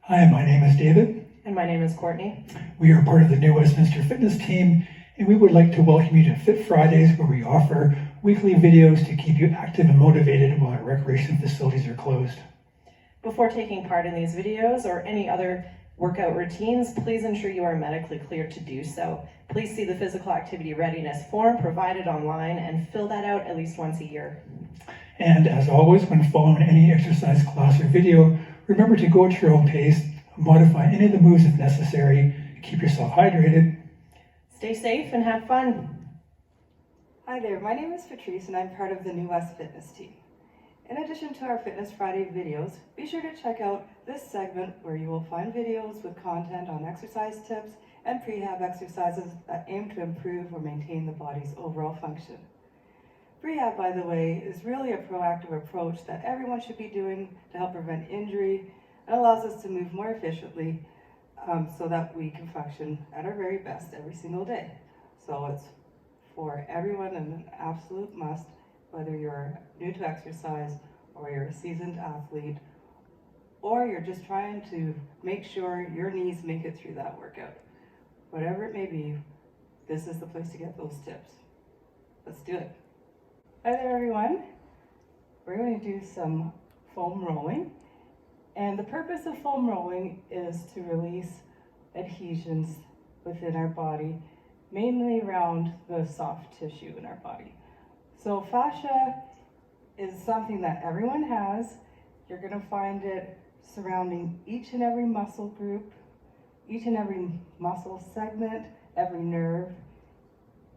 Hi, my name is David. And my name is Courtney. We are part of the New Westminster Fitness team, and we would like to welcome you to Fit Fridays, where we offer weekly videos to keep you active and motivated while our recreation facilities are closed. Before taking part in these videos or any other workout routines, please ensure you are medically cleared to do so. Please see the physical activity readiness form provided online and fill that out at least once a year. And as always, when following any exercise class or video, remember to go at your own pace, modify any of the moves if necessary, keep yourself hydrated. Stay safe and have fun. Hi there, my name is Patrice and I'm part of the New West Fitness team. In addition to our Fitness Friday videos, be sure to check out this segment where you will find videos with content on exercise tips and prehab exercises that aim to improve or maintain the body's overall function. Prehab, by the way, is really a proactive approach that everyone should be doing to help prevent injury and allows us to move more efficiently so that we can function at our very best every single day. So it's for everyone and an absolute must, whether you're new to exercise or you're a seasoned athlete or you're just trying to make sure your knees make it through that workout. Whatever it may be, this is the place to get those tips. Let's do it. Hi there, everyone. We're going to do some foam rolling. And the purpose of foam rolling is to release adhesions within our body, mainly around the soft tissue in our body. So fascia is something that everyone has. You're going to find it surrounding each and every muscle group, each and every muscle segment, every nerve,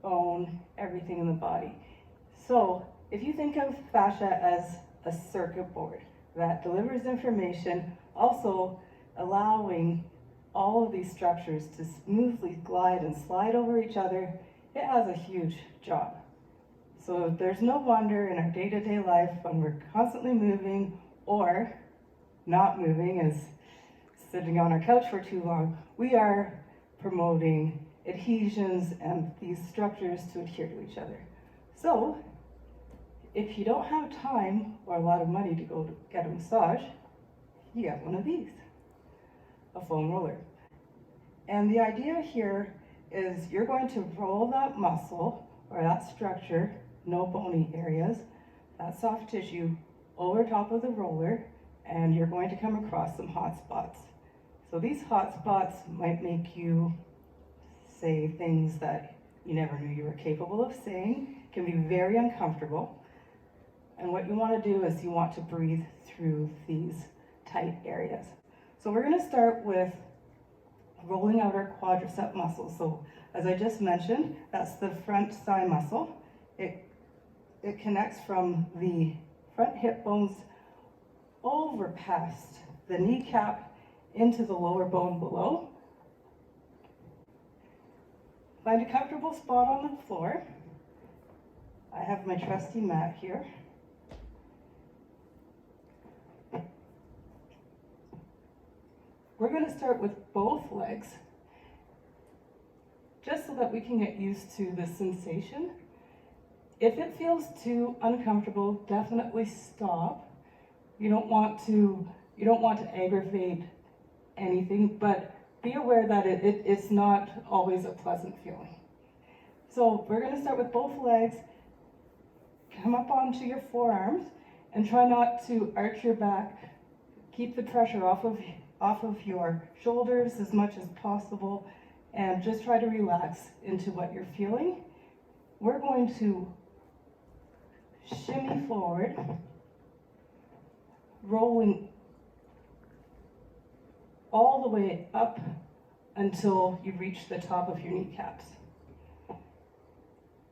bone, everything in the body. So if you think of fascia as a circuit board that delivers information, also allowing all of these structures to smoothly glide and slide over each other, it has a huge job. So there's no wonder in our day-to-day life when we're constantly moving or not moving, as sitting on our couch for too long, we are promoting adhesions and these structures to adhere to each other. So if you don't have time or a lot of money to go get a massage, you get one of these, a foam roller. And the idea here is you're going to roll that muscle or that structure, no bony areas, that soft tissue over top of the roller, and you're going to come across some hot spots. So these hot spots might make you say things that you never knew you were capable of saying, can be very uncomfortable. And what you want to do is you want to breathe through these tight areas. So we're going to start with rolling out our quadricep muscles. So as I just mentioned, that's the front thigh muscle. It connects from the front hip bones over past the kneecap into the lower bone below. Find a comfortable spot on the floor. I have my trusty mat here. We're going to start with both legs, just so that we can get used to the sensation. If it feels too uncomfortable, definitely stop. You don't want to aggravate anything, but be aware that it's not always a pleasant feeling. So we're going to start with both legs. Come up onto your forearms and try not to arch your back. Keep the pressure off of your shoulders as much as possible, and just try to relax into what you're feeling. We're going to shimmy forward, rolling all the way up until you reach the top of your kneecaps.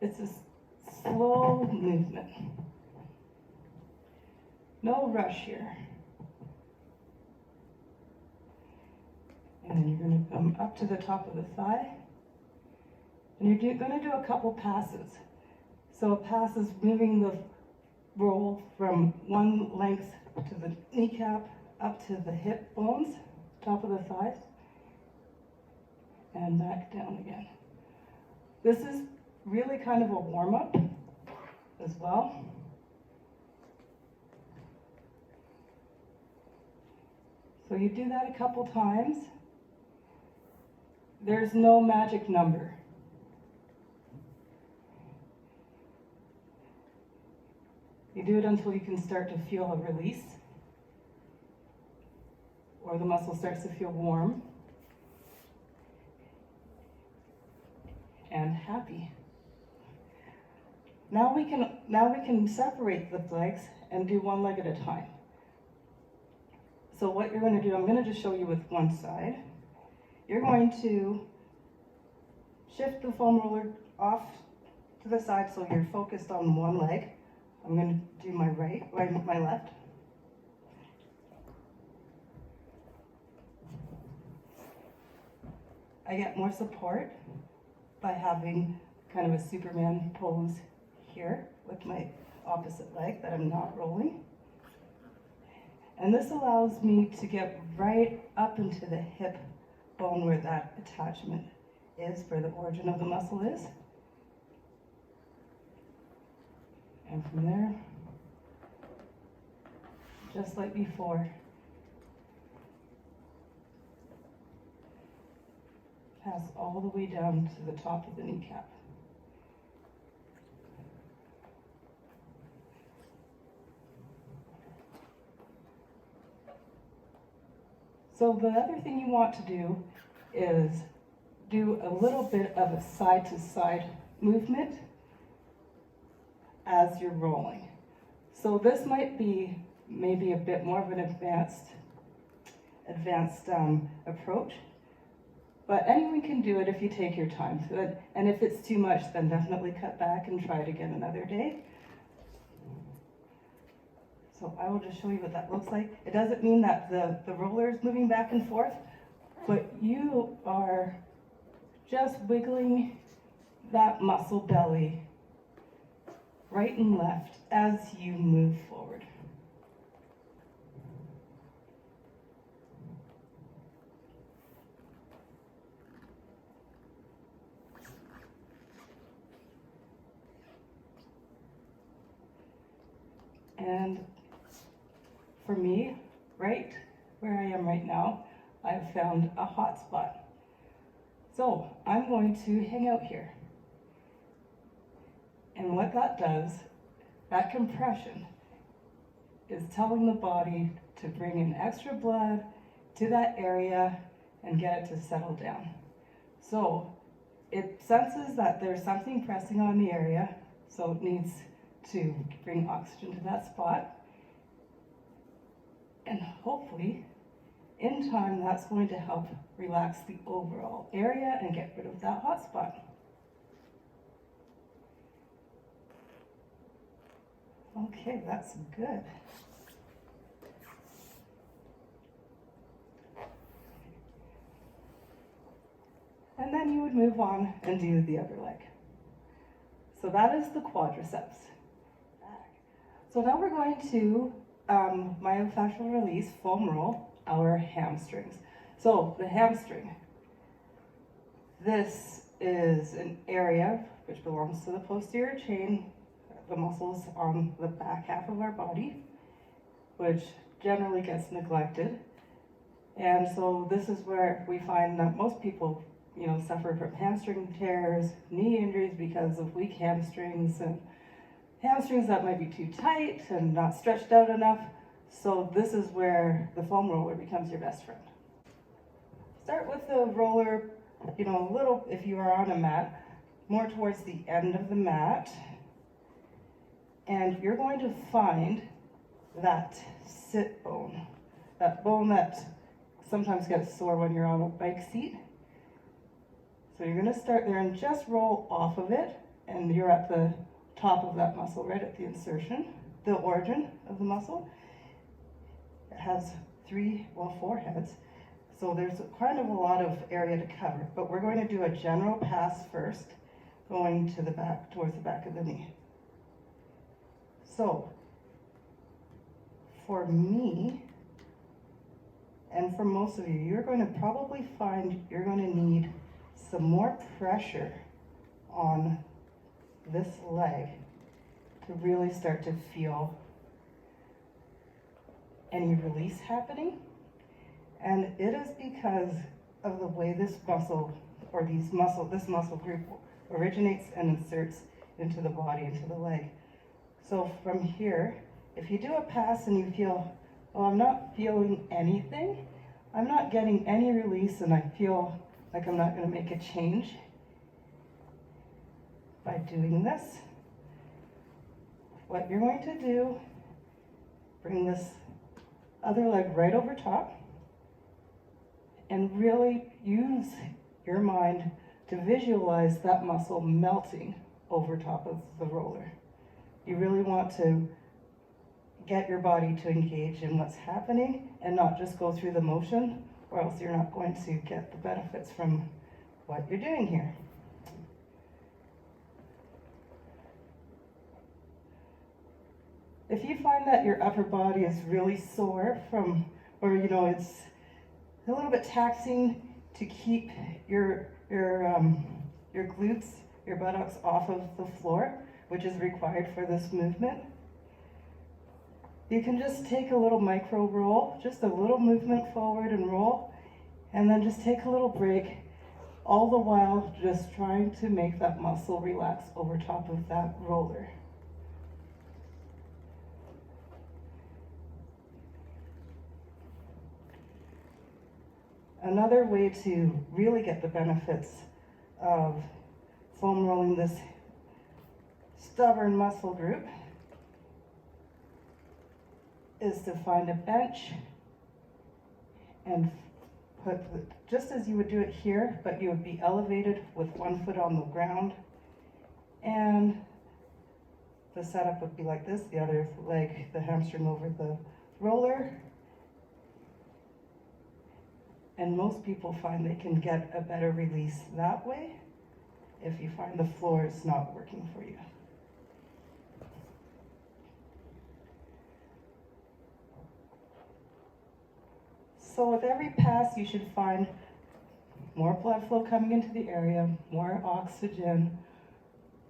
It's a slow movement. No rush here. And then you're going to come up to the top of the thigh. And you're going to do a couple passes. So a pass is moving the roll from one length to the kneecap up to the hip bones, top of the thighs, and back down again. This is really kind of a warm-up as well. So you do that a couple times. There's no magic number. You do it until you can start to feel a release, or the muscle starts to feel warm and happy. Now we can separate the legs and do one leg at a time. So what you're going to do, I'm going to just show you with one side. You're going to shift the foam roller off to the side so you're focused on one leg. I'm going to do my left. I get more support by having kind of a Superman pose here with my opposite leg that I'm not rolling. And this allows me to get right up into the hip bone where that attachment is, where the origin of the muscle is. And from there, just like before, pass all the way down to the top of the kneecap. So the other thing you want to do is do a little bit of a side-to-side movement as you're rolling. So this might be maybe a bit more of an advanced approach, but anyone can do it if you take your time. And if it's too much, then definitely cut back and try it again another day. So I will just show you what that looks like. It doesn't mean that the roller is moving back and forth, but you are just wiggling that muscle belly right and left as you move forward. And for me, right where I am right now, I've found a hot spot. So I'm going to hang out here. And what that does, that compression, is telling the body to bring in extra blood to that area and get it to settle down. So it senses that there's something pressing on the area, so it needs to bring oxygen to that spot. And hopefully, in time, that's going to help relax the overall area and get rid of that hot spot. Okay, that's good. And then you would move on and do the other leg. So that is the quadriceps. So now we're going to myofascial release, foam roll, our hamstrings. So the hamstring, this is an area which belongs to the posterior chain, the muscles on the back half of our body, which generally gets neglected. And so this is where we find that most people, suffer from hamstring tears, knee injuries because of weak hamstrings, and hamstrings that might be too tight and not stretched out enough. So this is where the foam roller becomes your best friend. Start with the roller, a little, if you are on a mat, more towards the end of the mat. And you're going to find that sit bone, that bone that sometimes gets sore when you're on a bike seat. So you're going to start there and just roll off of it, and you're at the top of that muscle, right at the insertion, the origin of the muscle. It has 4 heads, so there's kind of a lot of area to cover, but we're going to do a general pass first, going to the back, towards the back of the knee. So, for me, and for most of you, you're going to probably find you're going to need some more pressure on this leg to really start to feel any release happening. And it is because of the way this muscle, or this muscle group originates and inserts into the body, into the leg. So from here, if you do a pass and you feel, well, I'm not feeling anything, I'm not getting any release, and I feel like I'm not going to make a change by doing this, what you're going to do, bring this other leg right over top and really use your mind to visualize that muscle melting over top of the roller. You really want to get your body to engage in what's happening and not just go through the motion, or else you're not going to get the benefits from what you're doing here. If you find that your upper body is really sore from, or it's a little bit taxing to keep your glutes, your buttocks off of the floor, which is required for this movement, you can just take a little micro roll, just a little movement forward and roll, and then just take a little break, all the while just trying to make that muscle relax over top of that roller. Another way to really get the benefits of foam rolling this stubborn muscle group is to find a bench and put, just as you would do it here, but you would be elevated with one foot on the ground, and the setup would be like this, the other leg, the hamstring over the roller. And most people find they can get a better release that way if you find the floor is not working for you. So with every pass, you should find more blood flow coming into the area, more oxygen,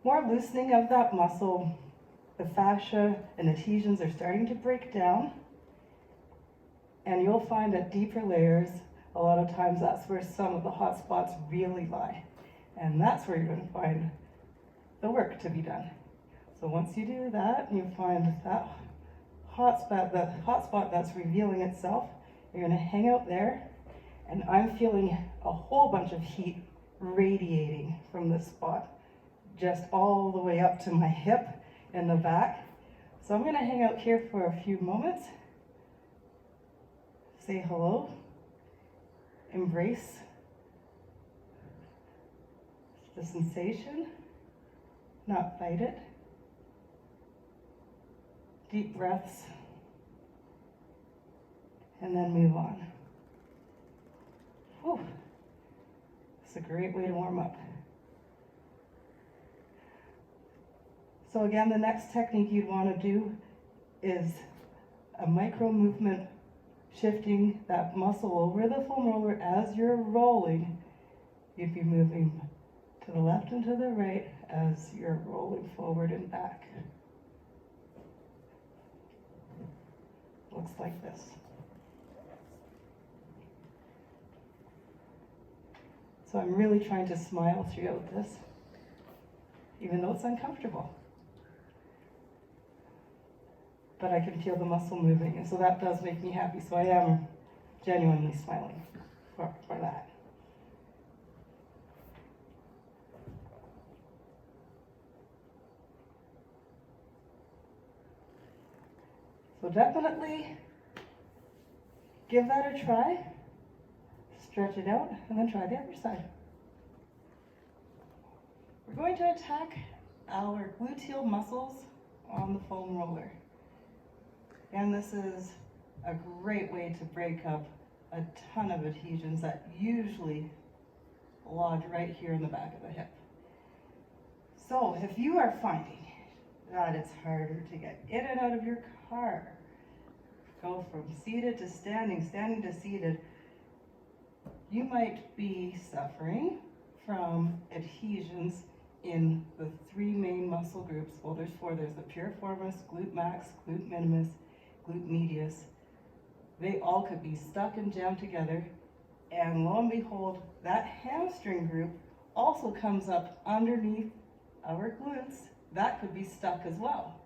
more loosening of that muscle. The fascia and adhesions are starting to break down, and you'll find at deeper layers, a lot of times that's where some of the hot spots really lie. And that's where you're going to find the work to be done. So once you do that, and you find that hot spot that's revealing itself, you're going to hang out there, and I'm feeling a whole bunch of heat radiating from this spot, just all the way up to my hip in the back. So I'm going to hang out here for a few moments, say hello, embrace the sensation, not fight it. Deep breaths, and then move on. Whew. It's a great way to warm up. So again, the next technique you'd want to do is a micro movement, shifting that muscle over the foam roller as you're rolling. You'd be moving to the left and to the right as you're rolling forward and back. Looks like this. So I'm really trying to smile throughout this, even though it's uncomfortable. But I can feel the muscle moving, and so that does make me happy. So I am genuinely smiling for that. So definitely give that a try. Stretch it out, and then try the other side. We're going to attack our gluteal muscles on the foam roller. And this is a great way to break up a ton of adhesions that usually lodge right here in the back of the hip. So if you are finding that it's harder to get in and out of your car, go from seated to standing, standing to seated, you might be suffering from adhesions in the three main muscle groups. Well, there's four. There's the piriformis, glute max, glute minimus, glute medius. they all could be stuck and jammed together. And lo and behold, that hamstring group also comes up underneath our glutes. That could be stuck as well.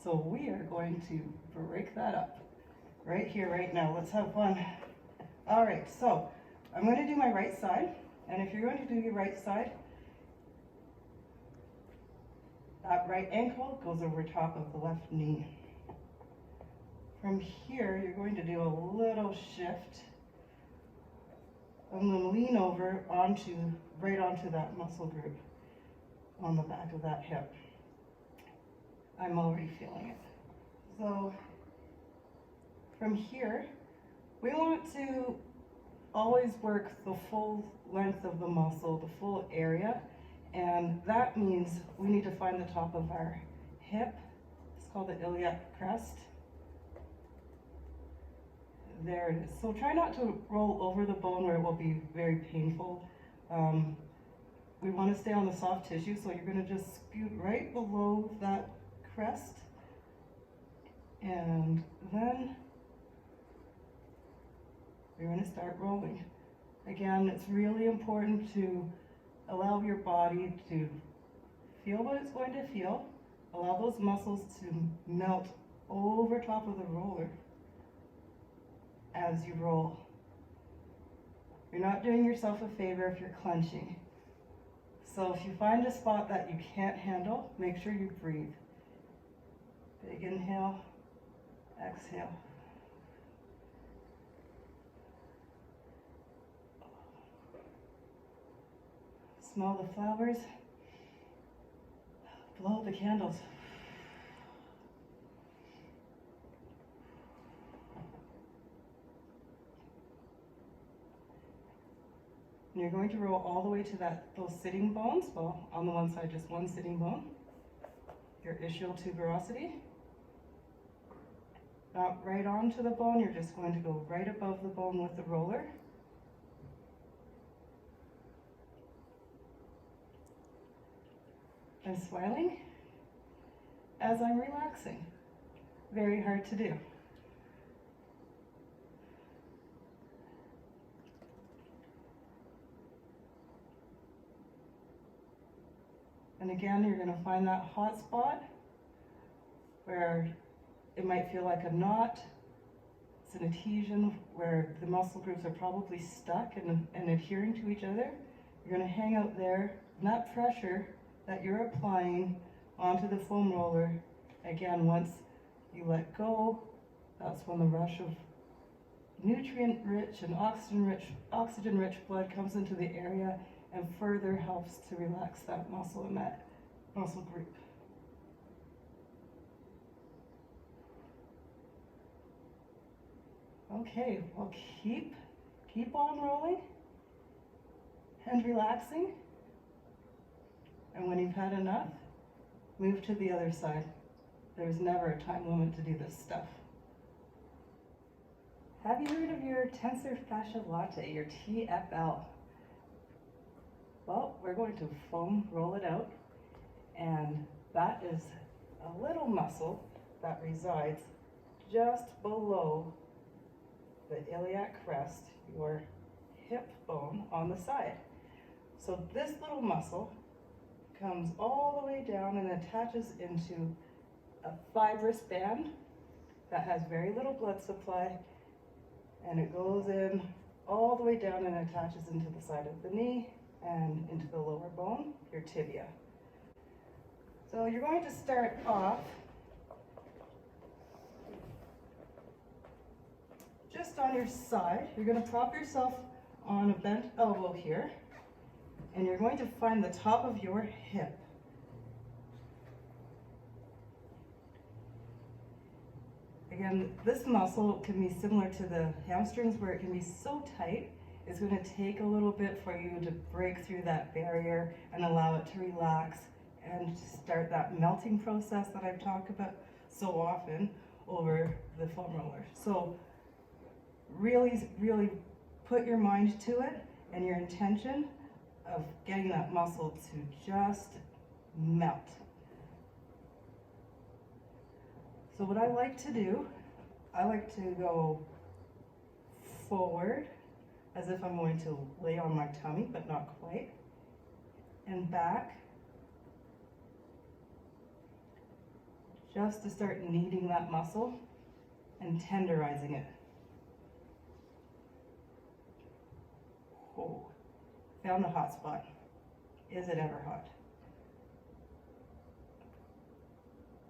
So we are going to break that up right here, right now. Let's have fun. All right, so I'm going to do my right side. And if you're going to do your right side, that right ankle goes over top of the left knee. From here, you're going to do a little shift. I'm going to lean over right onto that muscle group on the back of that hip. I'm already feeling it. So from here, we want to always work the full length of the muscle, the full area, and that means we need to find the top of our hip. It's called the iliac crest. There it is. So try not to roll over the bone where it will be very painful. We want to stay on the soft tissue, so you're going to just scoot right below that crest, and then you're going to start rolling. Again, it's really important to allow your body to feel what it's going to feel. Allow those muscles to melt over top of the roller as you roll. You're not doing yourself a favor if you're clenching. So if you find a spot that you can't handle, make sure you breathe. Big inhale, exhale. Smell the flowers, blow the candles. And you're going to roll all the way to those sitting bones. Well, on the one side, just one sitting bone. Your ischial tuberosity. Not right onto the bone, you're just going to go right above the bone with the roller. I'm smiling as I'm relaxing. Very hard to do. And again, you're going to find that hot spot where it might feel like a knot. It's an adhesion where the muscle groups are probably stuck and adhering to each other. You're going to hang out there, and that pressure that you're applying onto the foam roller, again, once you let go, that's when the rush of nutrient-rich and oxygen-rich blood comes into the area and further helps to relax that muscle and that muscle group. Okay, well, keep on rolling and relaxing. And when you've had enough, move to the other side. There's never a time limit to do this stuff. Have you heard of your tensor fascia latae, your TFL? Well, we're going to foam roll it out, and that is a little muscle that resides just below the iliac crest, your hip bone on the side. So this little muscle comes all the way down and attaches into a fibrous band that has very little blood supply, and it goes in all the way down and attaches into the side of the knee and into the lower bone, your tibia. So you're going to start off just on your side. You're going to prop yourself on a bent elbow here, and you're going to find the top of your hip. Again, this muscle can be similar to the hamstrings, where it can be so tight, it's going to take a little bit for you to break through that barrier and allow it to relax and start that melting process that I've talked about so often over the foam roller. So really, really put your mind to it and your intention of getting that muscle to just melt. So what I like to do, I like to go forward as if I'm going to lay on my tummy, but not quite, and back, just to start kneading that muscle and tenderizing it. Oh, found a hot spot. Is it ever hot?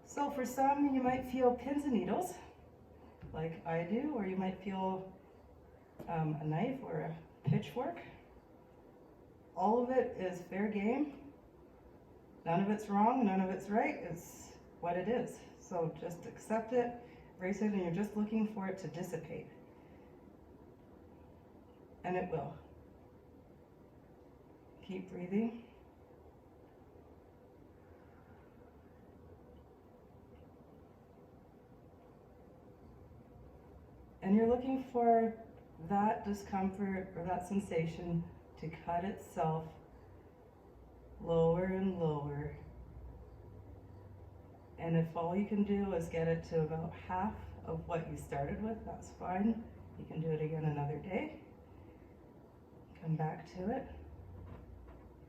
So for some, you might feel pins and needles, like I do, or you might feel a knife or a pitchfork. All of it is fair game. None of it's wrong, none of it's right. It's what it is. So just accept it, embrace it, and you're just looking for it to dissipate. And it will. Keep breathing. And you're looking for that discomfort or that sensation to cut itself lower and lower. And if all you can do is get it to about half of what you started with, that's fine. You can do it again another day. Come back to it.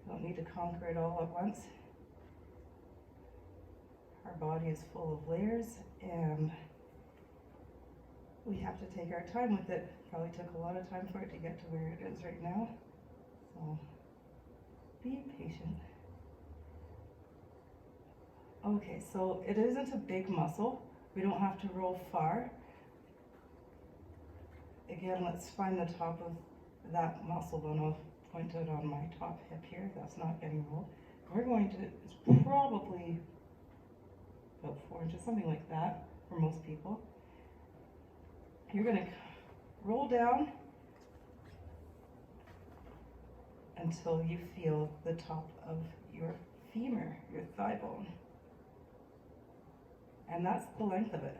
You don't need to conquer it all at once. Our body is full of layers, and we have to take our time with it. Probably took a lot of time for it to get to where it is right now. So be patient. Okay, so it isn't a big muscle. We don't have to roll far. Again, let's find the top of that muscle bone. I'll point it on my top hip here. That's not getting rolled. We're going to, it's probably about 4 inches, something like that for most people. You're going to roll down until you feel the top of your femur, your thigh bone. And that's the length of it.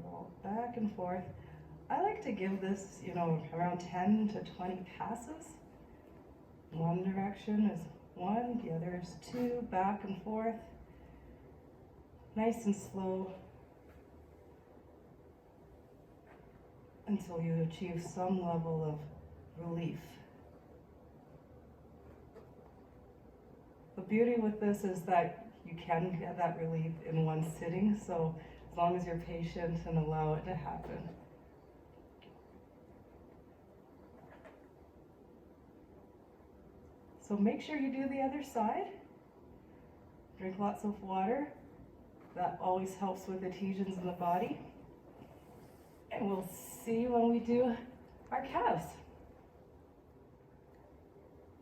Roll back and forth. I like to give this, around 10 to 20 passes. One direction is 1, the other is 2, back and forth. Nice and slow until you achieve some level of relief. The beauty with this is that you can get that relief in one sitting, so as long as you're patient and allow it to happen. So make sure you do the other side. Drink lots of water. That always helps with adhesions in the body. And we'll see when we do our calves.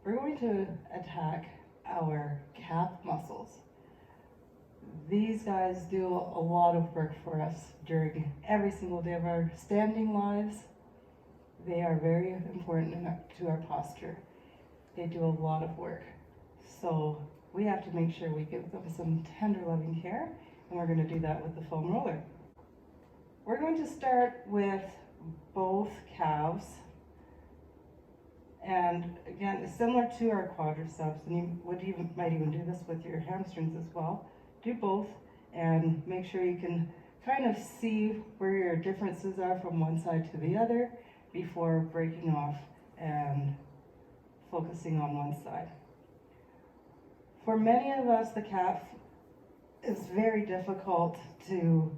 We're going to attack our calf muscles. These guys do a lot of work for us during every single day of our standing lives. They are very important to our posture. They do a lot of work. So we have to make sure we give them some tender loving care, and we're going to do that with the foam roller. We're going to start with both calves. And again, it's similar to our quadriceps, and you might even do this with your hamstrings as well. Do both and make sure you can kind of see where your differences are from one side to the other before breaking off and focusing on one side. For many of us, the calf is very difficult to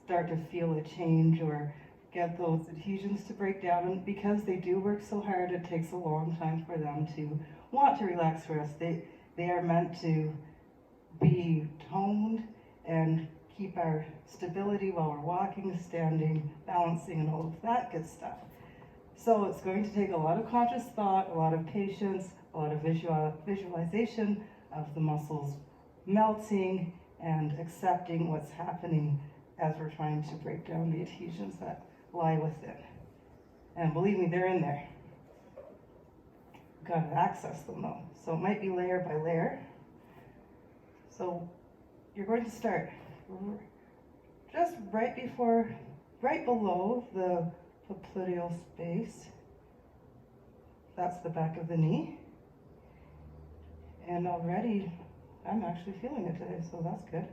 start to feel a change or get those adhesions to break down, and because they do work so hard, it takes a long time for them to want to relax for us. They are meant to be toned and keep our stability while we're walking, standing, balancing, and all of that good stuff. So it's going to take a lot of conscious thought, a lot of patience, a lot of visualization of the muscles melting and accepting what's happening as we're trying to break down the adhesions that lie within. And believe me, they're in there. We've got to access them though. So it might be layer by layer. So you're going to start just right below the popliteal space. That's the back of the knee. And already, I'm actually feeling it today, so that's good.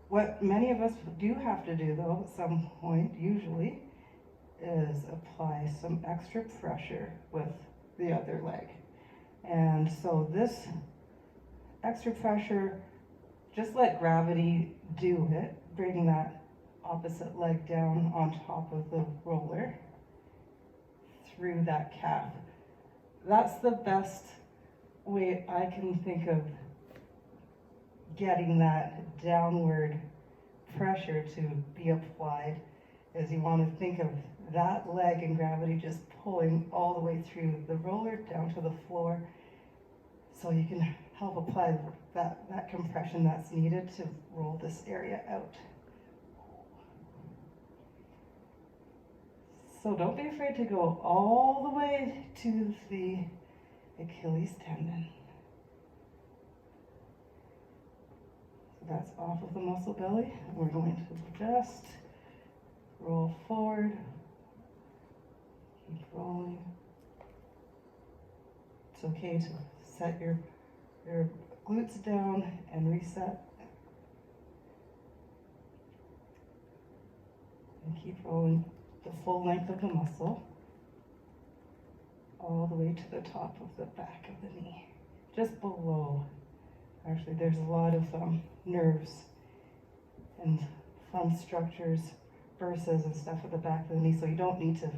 What many of us do have to do though at some point, usually, is apply some extra pressure with the other leg. And so this extra pressure, just let gravity do it, bring that opposite leg down on top of the roller through that calf. That's the best way I can think of getting that downward pressure to be applied, is you want to think of that leg and gravity just pulling all the way through the roller down to the floor, so you can help apply that compression that's needed to roll this area out. So don't be afraid to go all the way to the Achilles tendon. So that's off of the muscle belly. We're going to just roll forward, keep rolling. It's okay to set your glutes down and reset. And keep rolling the full length of the muscle all the way to the top of the back of the knee, just below. Actually, there's a lot of nerves and fun structures, bursae and stuff at the back of the knee, so you don't need to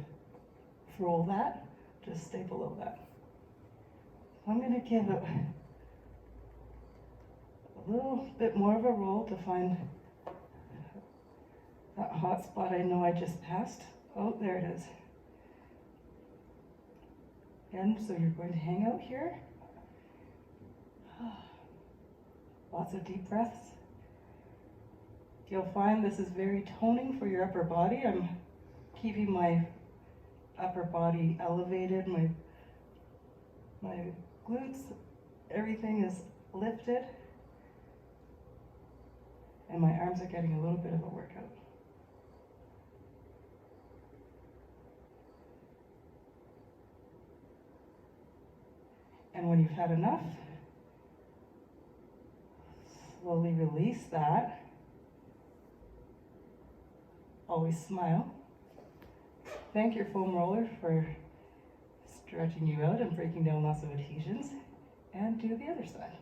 roll that, just stay below that. I'm going to give it a little bit more of a roll to find that hot spot I know I just passed. Oh, there it is. And so you're going to hang out here. Lots of deep breaths. You'll find this is very toning for your upper body. I'm keeping my upper body elevated, my glutes, everything is lifted, and my arms are getting a little bit of a workout. And when you've had enough, slowly release that. Always smile. Thank your foam roller for stretching you out and breaking down lots of adhesions. And do the other side.